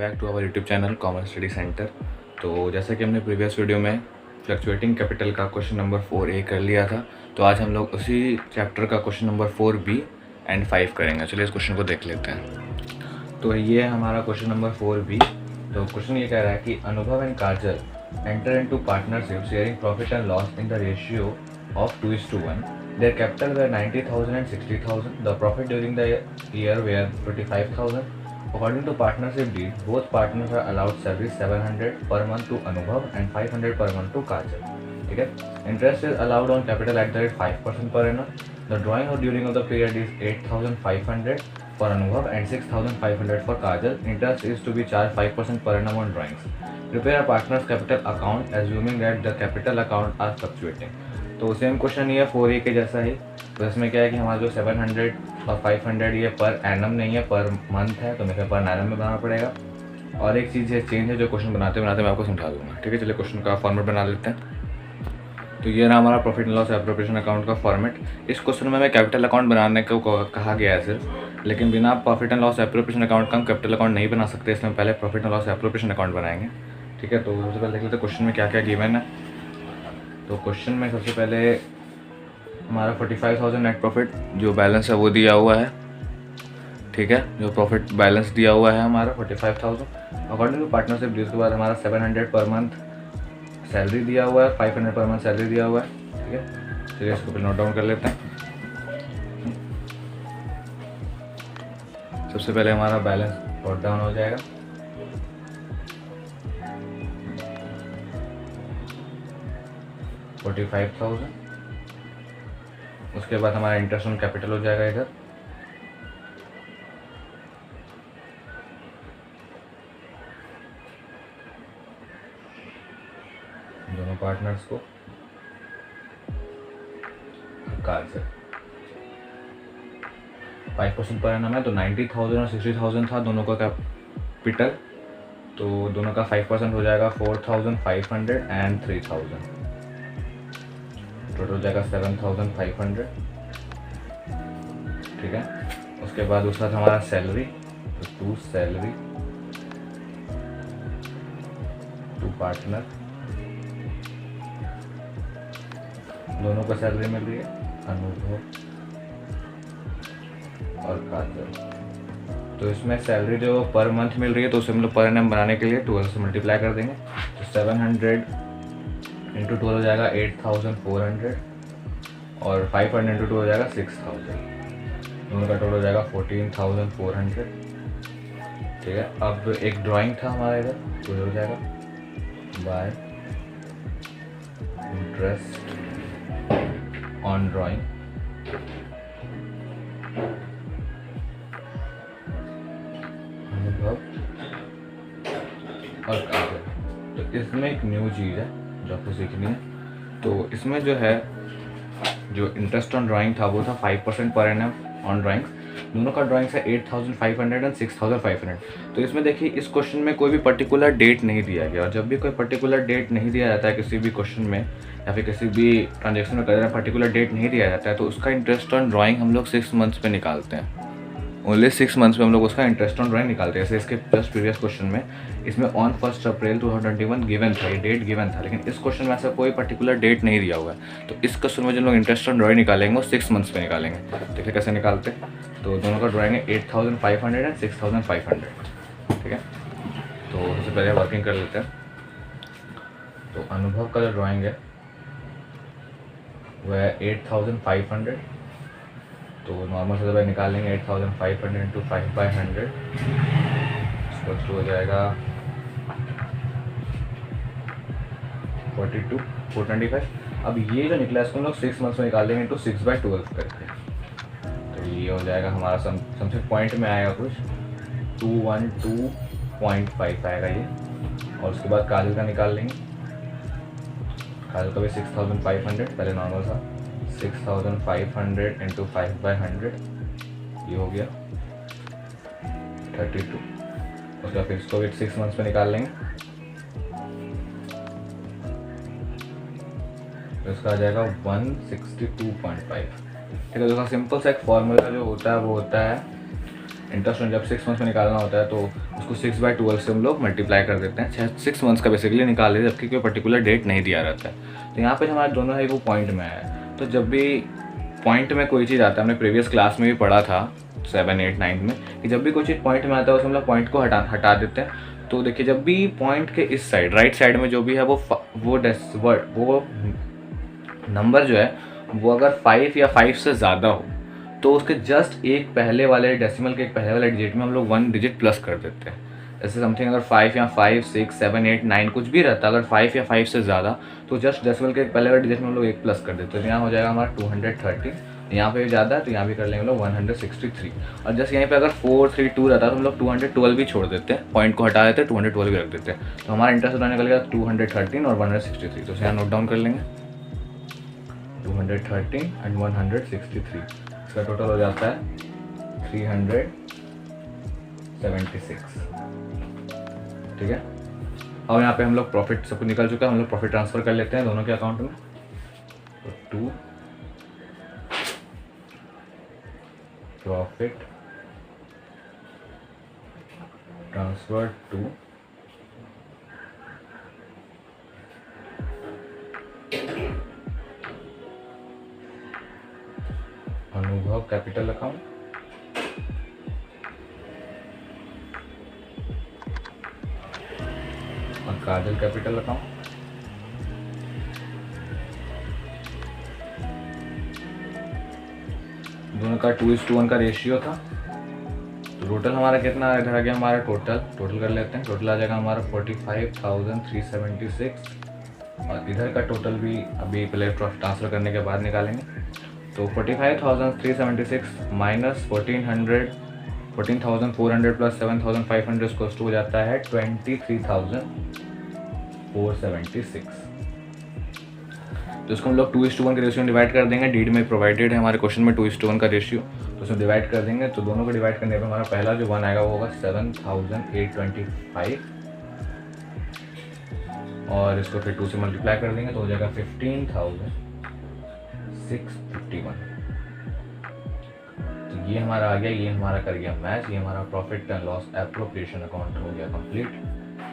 Back to our YouTube channel commerce study centre. तो जैसा कि हमने प्रीवियस वीडियो में फ्लक्चुएटिंग कैपिटल का क्वेश्चन नंबर 4A कर लिया था, तो आज हम लोग उसी चैप्टर का क्वेश्चन नंबर 4B एंड 5 करेंगे। चलिए इस क्वेश्चन को देख लेते हैं। तो ये है हमारा क्वेश्चन नंबर 4B। तो क्वेश्चन ये कह रहा है कि अनुभव and Kajal enter into partnership sharing profit and loss in the ratio of 2:1. Their capital were 90,000 and 60,000. The profit during the year were 25,000. According to partnership deed, both partners are allowed salary 700 per month to Anubhav and 500 per month to Kajal. ठीक है, interest is allowed on capital at the rate 5% per annum. The drawing of during of the period is 8,500 for Anubhav and 6,500 for Kajal. Interest is to be charged 5% per annum on drawings. Prepare a partner's capital account assuming that the capital account are fluctuating. तो same question ये 4A के जैसा ही। तो इसमें क्या है कि हमारा जो 700 और 500 ये पर एनम नहीं है, पर मंथ है, तो मेरे पर एनम में बनाना पड़ेगा। और एक चीज़ है चेंज है जो क्वेश्चन बनाते बनाते मैं आपको समझा दूंगा। ठीक है, चलिए क्वेश्चन का फॉर्मेट बना लेते हैं। तो ये रहा हमारा profit and loss appropriation account का फॉर्मेट। इस क्वेश्चन में हमें कैपिटल अकाउंट बनाने को कहा गया है सिर्फ, लेकिन बिना profit and loss appropriation account का हम कैपिटल अकाउंट नहीं बना सकते। इसमें पहले profit and loss appropriation account बनाएंगे। ठीक है, तो सबसे पहले देख लेते हैं क्वेश्चन में क्या क्या गिवन है। तो क्वेश्चन में सबसे पहले हमारा 45,000 नेट प्रॉफिट जो बैलेंस है वो दिया हुआ है। ठीक है, जो प्रॉफिट बैलेंस दिया हुआ है हमारा 45,000। अकॉर्डिंग टू पार्टनरशिप डील के बाद हमारा 700 पर मंथ सैलरी दिया हुआ है, 500 पर मंथ सैलरी दिया हुआ है। ठीक है, चलिए इसको फिर नोट डाउन कर लेते हैं। सबसे पहले हमारा बैलेंस नोट डाउन हो जाएगा। $45,000। उसके बाद हमारा इंटरेस्ट ऑन कैपिटल हो जाएगा इधर। दोनों पार्टनर्स को कार से 5% पर एनम है, तो 90,000 और 60,000 था दोनों का कैपिटल। तो दोनों का 5% हो जाएगा 4,500 एंड 3,000। टोटल हो जाएगा 7,500। ठीक है, उसके बाद उसका हमारा सैलरी, तो टू सैलरी टू पार्टनर, दोनों को सैलरी मिल रही है, अनुभव और काजल। तो इसमें सैलरी जो पर मंथ मिल रही है, तो उसे हम लोग पर एनम बनाने के लिए 12 से मल्टीप्लाई कर देंगे। तो 700 इंटू 12 हो जाएगा 8,400 और 500 इंटू 2 हो जाएगा 6,000। दोनों का टोटल हो जाएगा 14,400। ठीक है, अब एक ड्राइंग था हमारा इधर, तो हो जाएगा बाय इंटरेस्ट ऑन ड्राइंग अनुभव और काजल। तो इसमें एक न्यू चीज़ है जो आपको सीखनी है। तो इसमें जो है, जो इंटरेस्ट ऑन ड्राइंग था वो था 5% पर एनम ऑन ड्राइंग्स। दोनों का ड्राइंग्स है 8,500 एंड 6,500। तो इसमें देखिए इस क्वेश्चन में कोई भी पर्टिकुलर डेट नहीं दिया गया, और जब भी कोई पर्टिकुलर डेट नहीं दिया जाता है किसी भी क्वेश्चन में या फिर किसी भी ट्रांजेक्शन में कर पर्टिकुलर डेट नहीं दिया जाता है, तो उसका इंटरेस्ट ऑन ड्राइंग हम लोग 6 मंथ्स पे निकालते हैं। ओनली 6 मंथ्स में हम लोग उसका इंटरेस्ट ऑन ड्राइंग निकालते हैं। जैसे इसके जस्ट प्रीवियस क्वेश्चन में इसमें ऑन 1 अप्रैल 2021 गिवन था, ये डेट गिवन था, लेकिन इस क्वेश्चन में ऐसा कोई पर्टिकुलर डेट नहीं दिया हुआ है। तो इस क्वेश्चन में जो लोग इंटरेस्ट ऑन ड्राइंग निकालेंगे वो 6 मंथ्स पे निकालेंगे। देखिए कैसे निकालते हैं। तो दोनों का ड्राइंग है 8,500 एंड 6,500। ठीक है, तो सबसे पहले वर्किंग कर लेते हैं। तो अनुभव का जो ड्राइंग है वह है 8,500। तो नॉर्मल से जब निकालेंगे 8,500 इंटू 5/100, इसका थ्रू हो जाएगा 425। अब ये जो निकला इसको हम लोग 6 मंथ्स में निकालेंगे इंटू 6/12 करके। तो ये हो जाएगा हमारा समथिंग पॉइंट में आएगा कुछ 212.5 आएगा ये। और उसके बाद काजल का निकाल लेंगे। काजल का भी 6,500, पहले नॉर्मल था 6,500 इंटू 5/100, ये हो गया 32। उसका फिर इसको भी 6 मंथ्स में निकाल लेंगे। तो इसका आ जाएगा 162.5। ठीक है, तो सिंपल सा एक फॉर्मूला जो होता है वो होता है इंटरेस्ट जब 6 मंथ्स में निकालना होता है तो उसको 6/12 से हम लोग मल्टीप्लाई कर देते हैं, 6 मंथ्स का बेसिकली निकाल लेते हैं, जबकि कोई पर्टिकुलर डेट नहीं दिया रहता है। तो यहाँ पे हमारे दोनों है वो पॉइंट में है। तो जब भी पॉइंट में कोई चीज़ आता है, हमने प्रीवियस क्लास में भी पढ़ा था 7, 8, 9 में, कि जब भी कोई चीज़ पॉइंट में आता है उसमें हम लोग पॉइंट को हटा देते हैं। तो देखिए जब भी पॉइंट के इस साइड राइट साइड में जो भी है वो नंबर जो है वो अगर 5 या 5 से ज़्यादा हो तो उसके जस्ट एक पहले वाले डेसिमल के एक पहले वाले डिजिट में हम लोग 1 डिजिट प्लस कर देते हैं। जैसे समथिंग अगर 5 या 5, 6, 7, 8, 9 कुछ भी रहता है, अगर 5 या 5 से ज़्यादा तो जस्ट डेसिमल के एक पहले वाले डिजिट में हम लोग 1 प्लस कर देते हैं। तो यहाँ हो जाएगा हमारा 230, यहाँ पे भी ज़्यादा है तो यहाँ भी कर लेंगे हम लोग 163। और जस्ट यहीं पे अगर 4, 3, 2 रहता है तो हम लोग 212 भी छोड़ देते हैं, पॉइंट को हटा देते हैं, 212 भी रख देते हैं। तो हमारा इंटरेस्ट निकल गया 213 और 163। तो यहाँ नोट डाउन कर लेंगे 213 एंड 163, इसका टोटल हो जाता है 376। ठीक है, अब यहाँ पे हम लोग प्रॉफिट सब कुछ निकल चुका है, हम लोग प्रॉफिट ट्रांसफर कर लेते हैं दोनों के अकाउंट में। तो 2 प्रॉफिट ट्रांसफर टू अनुभव कैपिटल अकाउंट और काजल कैपिटल अकाउंट। दोनों का 2:1 का रेशियो था। तो टोटल हमारा कितना इधर आ गया, हमारा टोटल कर लेते हैं। टोटल आ जाएगा हमारा 45,376 और इधर का टोटल भी अभी पहले ट्रांसफ़र करने के बाद निकालेंगे। तो 45,376 माइनस 14,400 प्लस 7,500 कोस्ट हो जाता है 23,476। तो इसको हम लोग 2:1 के रेशियो में डिवाइड कर देंगे। डीड में प्रोवाइडेड है हमारे क्वेश्चन में 2:1 का रेशियो, तो उसमें डिवाइड कर देंगे। तो दोनों को डिवाइड करने पर हमारा पहला जो 1 आएगा वो होगा 7,825 और इसको फिर 2 से मल्टीप्लाई कर देंगे तो हो जाएगा 15,651। तो ये हमारा आ गया, ये हमारा कर गया मैच, ये हमारा profit and loss appropriation account हो गया कंप्लीट।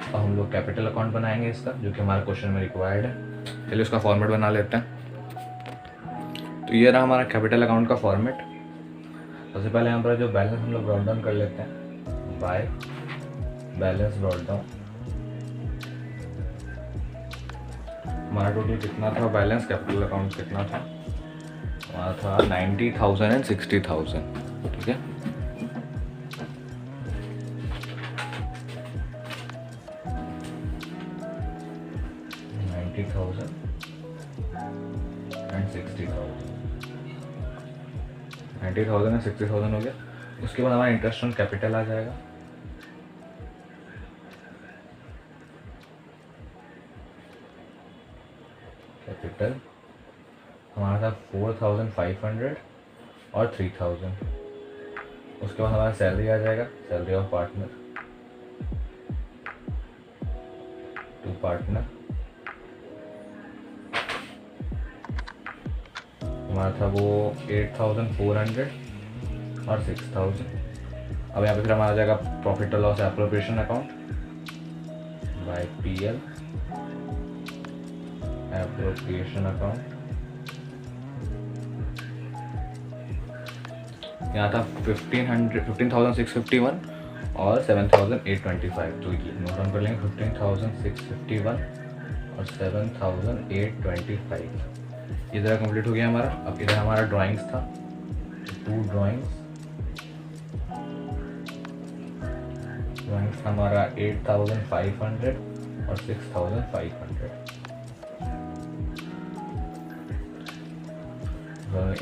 अब हम लोग कैपिटल अकाउंट बनाएंगे इसका, जो कि हमारे क्वेश्चन में रिक्वायर्ड है। चलिए उसका फॉर्मेट बना लेते हैं। तो ये रहा हमारा कैपिटल अकाउंट का फॉर्मेट। सबसे पहले यहाँ पर जो बैलेंस हम लोग ब्रॉट डाउन कर लेते हैं, बाय बैलेंस ब्रॉट डाउन। हमारा टोटल कितना था बैलेंस कैपिटल अकाउंट कितना था, हमारा था 90,000 एंड 60,000। ठीक है, एंड 60,000 हो गया। उसके बाद हमारा इंटरेस्ट ऑन कैपिटल आ जाएगा। कैपिटल हमारा था 4,500 और 3,000। उसके बाद हमारा सैलरी आ जाएगा, salary of partner to partner. हमारा था वो 8,400 और 6,000। अब यहाँ पे फिर हमारा आ जाएगा प्रॉफिट और loss appropriation account by PL appropriation account. यहाँ था 15,651 और 7,825। तो ये नोट डाउन कर लेंगे, 15,651 और 7,825। इधर कंप्लीट हो गया हमारा। अब इधर हमारा ड्राइंग्स था, 2 ड्राइंग्स था हमारा 8,500 और 6,500।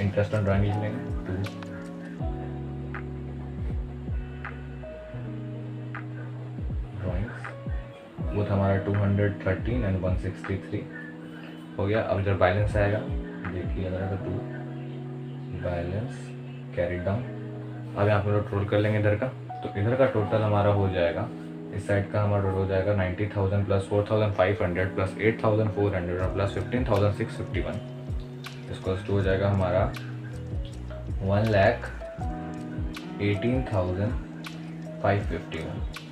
इंटरेस्ट ऑन ड्राइंग लिख लेंगे 2 ड्राइंग्स, वो था हमारा 213 एंड 163 हो गया। अब जब बैलेंस आएगा देखिए अगर 2 बैलेंस कैरी डाउन। अब यहाँ पर टोटल कर लेंगे इधर का। तो इधर का टोटल हमारा हो जाएगा, इस साइड का हमारा टोटल हो जाएगा 90,000 प्लस 4,500 प्लस 8,400 और प्लस 15,651। इसको हो जाएगा हमारा 1,18,000 551।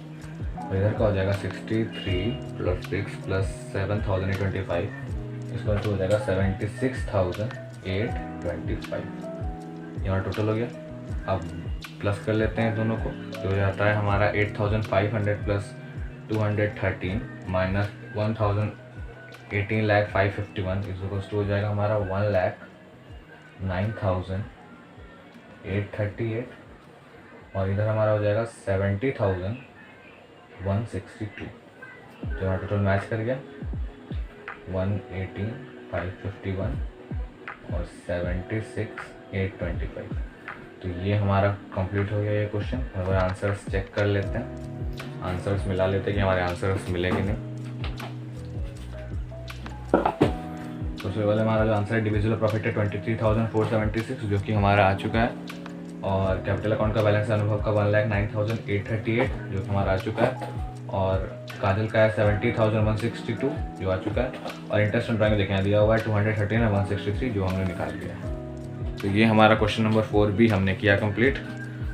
इधर का हो जाएगा 63 + 6 + 7,825, इसका तो हो जाएगा 76,825। यहाँ टोटल हो गया। अब प्लस कर लेते हैं दोनों को, तो हो जाता है हमारा 8,500 + 213 - 1,18,551 इस हो जाएगा हमारा 1,09,838, और इधर हमारा हो जाएगा 70,162। तो यहाँ टोटल मैच कर गया 118,551 और 76,825। तो ये हमारा कंप्लीट हो गया ये क्वेश्चन। अब आंसर्स चेक कर लेते हैं, आंसर्स मिला लेते हैं कि हमारे आंसर्स मिले कि नहीं। तो सबसे पहले हमारा जो आंसर है डिविजिबल प्रॉफिट है 23,476 जो कि हमारा आ चुका है, और कैपिटल अकाउंट का बैलेंस अनुभव का 1,09,838 जो कि हमारा आ चुका है, और काजल का है 70,162 जो आ चुका है, और इंटरेस्ट ऑन ड्राइंग देखने दिया हुआ है 213 और 163 जो हमने निकाल लिया है। तो ये हमारा क्वेश्चन नंबर 4 भी हमने किया कंप्लीट।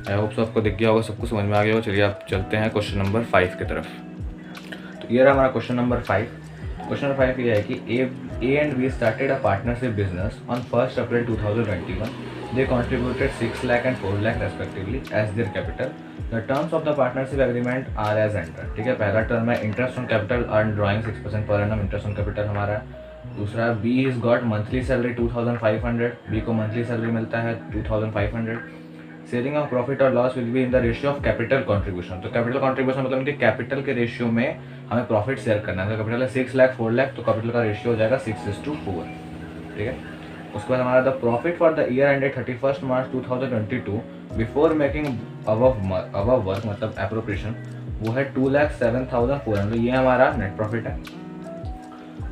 आई होप सो आपको दिख गया होगा, सबको समझ में आ गया होगा। चलिए आप चलते हैं क्वेश्चन नंबर 5 की तरफ। तो ये रहा हमारा क्वेश्चन नंबर 5। क्वेश्चन नंबर 5 ये है कि A and B started a partnership business on 1st April 2021. They contributed 6 lakh and 4 lakh respectively as their capital. The terms of the partnership agreement are as under। ठीक है, पहला term है interest on capital earn drawing 6% per annum, interest on capital हमारा है। दूसरा B is got monthly salary 2,500, B को monthly salary मिलता है 2,500। शेयरिंग ऑफ प्रॉफिट और loss will be in the ratio of capital contribution. तो capital contribution मतलब कि कैपिटल के रेशियो में हमें प्रॉफिट शेयर करना है। तो कैपिटल है 6 लाख 4 लाख, तो कैपिटल का रेशियो हो जाएगा 6:4। ठीक है, उसके बाद हमारा the profit for the year ended 31 March 2022 before making above work मतलब एप्रोप्रिएशन वो है 2,07,400। ये हमारा नेट प्रॉफिट है।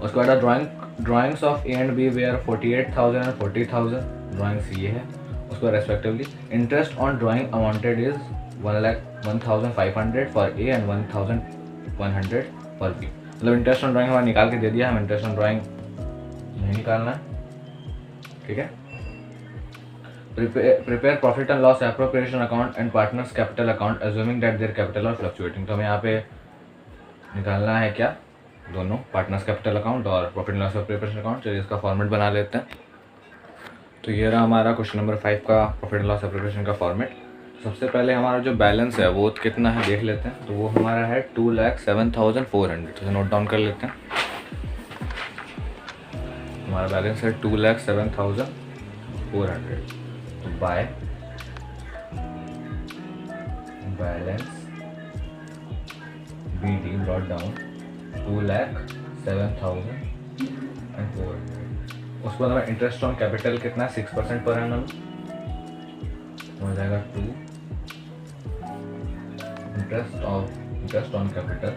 उसके बाद drawings of A and B were 48,000 और 40,000 ड्राइंग्स ये है उसको respectively. Interest on drawing amounted is 1,05,000 for A and 1,100 for B। मतलब इंटरेस्ट ऑन ड्राइंग हमारा निकाल के दे दिया, हम इंटरेस्ट ऑन ड्राइंग नहीं निकालना है। ठीक है, prepare profit and loss appropriation account and partners capital account assuming that their capital R fluctuating. तो हमें यहाँ पे निकालना है क्या, दोनों पार्टनर्स कैपिटल अकाउंट और profit and loss appropriation account. चलिए इसका फॉर्मेट बना लेते हैं। तो ये रहा हमारा क्वेश्चन नंबर 5 का प्रॉफिट एंड लॉस एप्रोप्रिएशन का फॉर्मेट। सबसे पहले हमारा जो बैलेंस है वो कितना है देख लेते हैं। तो वो हमारा है 2,07,400। तो नोट डाउन कर लेते हैं। हमारा बैलेंस है 2,07,400। तो by balance BD brought down 2,07,400। उसके बाद हमें इंटरेस्ट ऑन कैपिटल कितना है 6% पर एनम हो जाएगा 2 इंटरेस्ट ऑन कैपिटल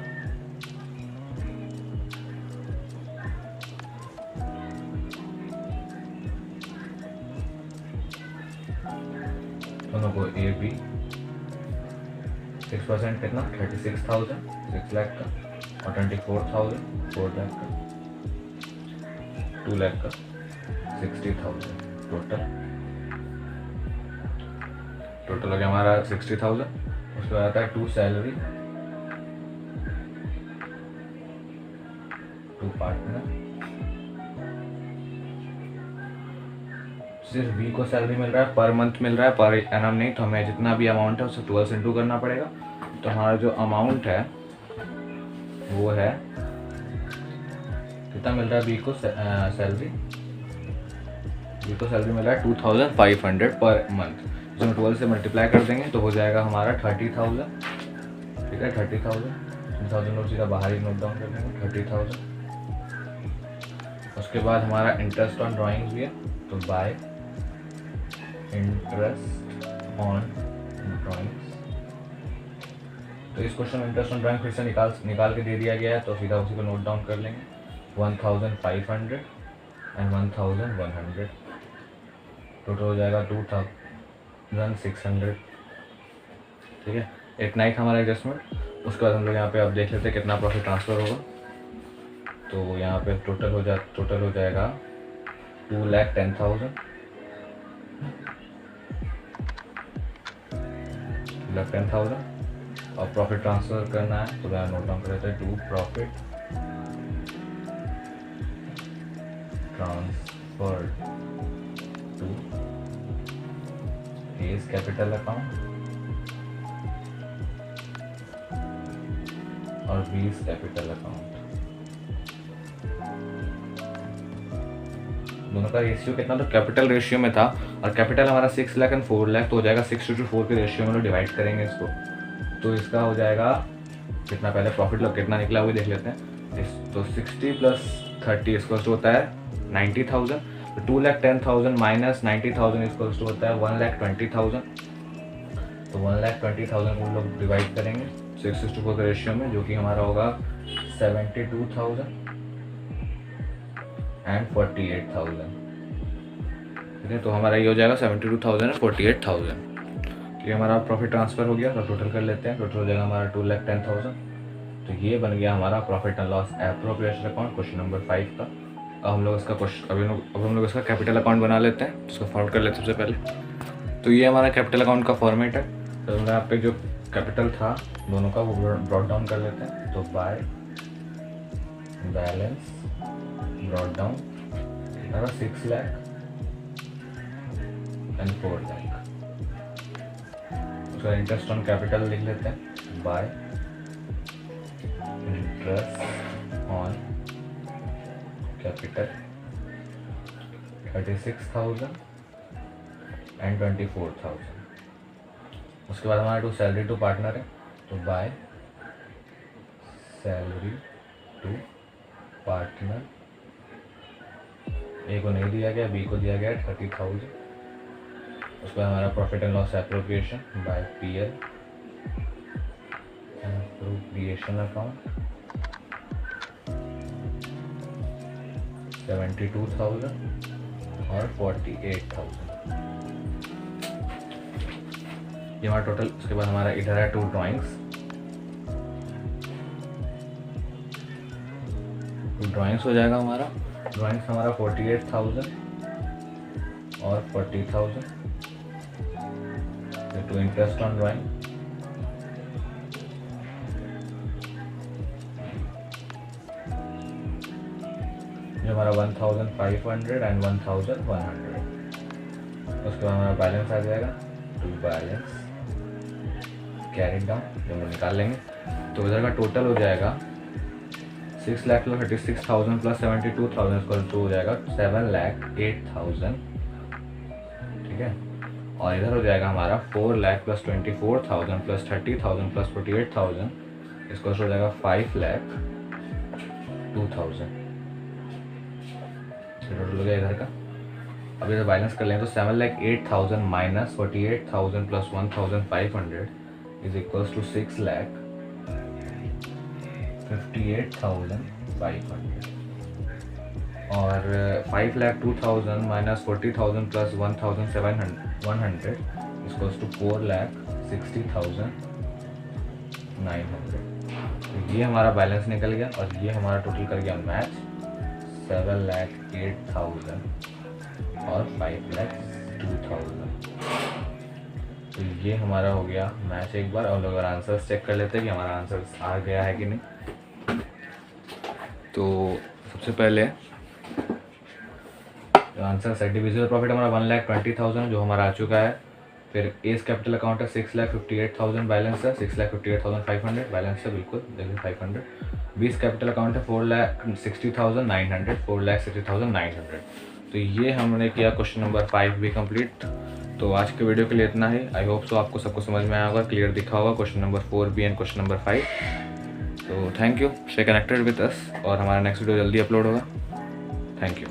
दोनों को AB 6% कितना 36,000 6 लाख का, और 24,000 4 लाख का, 2 लाख का 60,000 टोटल हो गया हमारा 60,000। उसके बाद आता है 2 सैलरी 2 पार्टनर। सिर्फ B को सैलरी मिल रहा है पर मंथ मिल रहा है, पर एनम नहीं। तो हमें जितना भी अमाउंट है उसे 12 से इंटू करना पड़ेगा। तो हमारा जो अमाउंट है वो है कितना मिल रहा है B को सैलरी मिल रहा है 2,500 पर मंथ। जो हम 12 से मल्टीप्लाई कर देंगे तो हो जाएगा हमारा 30,000। ठीक है, 30,000 नोट सीधा बाहर ही नोट डाउन कर देंगे 30,000। उसके बाद हमारा इंटरेस्ट ऑन ड्राइंग्स भी है, तो बाय इंटरेस्ट ऑन ड्राइंग्स। तो इस क्वेश्चन में इंटरेस्ट ऑन ड्राइंग फिर से निकाल के दे दिया गया है, तो सीधा उसी को नोट डाउन कर लेंगे 1,500 एंड 1,100। टोटल हो जाएगा 2,600। ठीक है, इतना ही था हमारा एडजस्टमेंट। उसके बाद हम लोग यहाँ पे अब देख लेते हैं कितना प्रॉफिट ट्रांसफ़र होगा। तो यहाँ पे टोटल हो जाएगा 2,10,000 10,000 और प्रॉफिट ट्रांसफ़र करना है तो मैं नोट डाउन कर लेते हैं, to profit transfer to as capital account और बीस कैपिटल अकाउंट। दोनों का रेशियो कितना, तो कैपिटल रेशियो में था और कैपिटल हमारा 6 लाख एंड 4 लाख, तो हो जाएगा 6:4 के रेशियो में लोग डिवाइड करेंगे इसको, तो इसका हो जाएगा कितना, पहले प्रॉफिट लोग कितना निकला वो देख लेते हैं। तो 60 + 30 इसको होता है 90,000, तो 2,10,000 माइनस 90,000 इसको होता है 1,20,000, तो 1,20,000 को हम लोग डिवाइड करेंगे 6:4 के रेशियो में, जो कि हमारा होगा 72,000 एंड 48,000। ठीक है, तो हमारा ये हो जाएगा 72,000 एंड 48,000। ये हमारा प्रॉफिट ट्रांसफ़र हो गया, तो टोटल कर लेते हैं। टोटल हो जाएगा हमारा 2,10,000। तो ये बन गया हमारा profit and loss appropriation account question number 5 का। अब हम लोग इसका अब हम लोग इसका कैपिटल अकाउंट बना लेते हैं, तो इसको फॉर्मेट कर लेते हैं सबसे पहले। तो ये हमारा कैपिटल अकाउंट का फॉर्मेट है। तो यहाँ पे जो कैपिटल था दोनों का वो ब्रॉट डाउन कर लेते हैं। तो by balance brought down 6 lakh and 4 lakh. उसका इंटरेस्ट ऑन कैपिटल लिख लेते हैं, bye interest on capital 36,000 and 24,000। उसके बाद हमारा टू सैलरी टू पार्टनर है, तो बाय सैलरी टू पार्टनर, ए को नहीं दिया गया, बी को दिया गया 30,000। उसके बाद हमारा profit and loss appropriation by PL appropriation account 72,000 और 48,000, ये हमारा टोटल। उसके बाद हमारा इधर है टू ड्राइंग्स। ड्राइंग्स हो जाएगा हमारा 48,000 और 40,000। टू इंटरेस्ट ऑन ड्राइंग जो हमारा 1,500 एंड 1,100। उसके बाद हमारा बैलेंस आ जाएगा, टू बैलेंस कैरी डाउन जो हम निकाल लेंगे। तो इधर का टोटल हो जाएगा 6,36,000 प्लस 72,000 इसको तो हो जाएगा 7,08,000। ठीक है, और इधर हो जाएगा हमारा 4 लाख प्लस 24,000 प्लस 30,000 प्लस 48,000, इसको हो जाएगा 5,02,000। टोटल हो गया इधर का। अब इधर बैलेंस कर लेंगे, तो 7,08,000 minus 48,000 plus 1,500 is equals to 6,58,500, और 5,02,000 माइनस 40,000 प्लस 1,700 इसको टू 4,60,900। ये हमारा बैलेंस निकल गया और ये हमारा टोटल कर गया मैच 7,08,000 और 5,02,000। तो ये हमारा हो गया मैच। एक बार और लोग अगर आंसर्स चेक कर लेते हैं कि हमारा आंसर आ गया है कि नहीं। तो सबसे पहले आंसर है डिविजिबल प्रॉफिट हमारा 1,20,000 जो हमारा आ चुका है। फिर एज कैपिटल अकाउंट है 6,58,000 बैलेंस है, 6,58,500 बैलेंस है, बिल्कुल देखिए 500। 20 कैपिटल अकाउंट है 4,60,900, 4,60,900। तो ये हमने किया क्वेश्चन नंबर 5 भी कंप्लीट। तो आज के वीडियो के लिए इतना ही। आई होप सो आपको सबको समझ में आया होगा, क्लियर दिखा होगा question number 4B and question number 5। तो thank you, stay connected with us और हमारा नेक्स्ट वीडियो जल्दी अपलोड होगा। Thank you.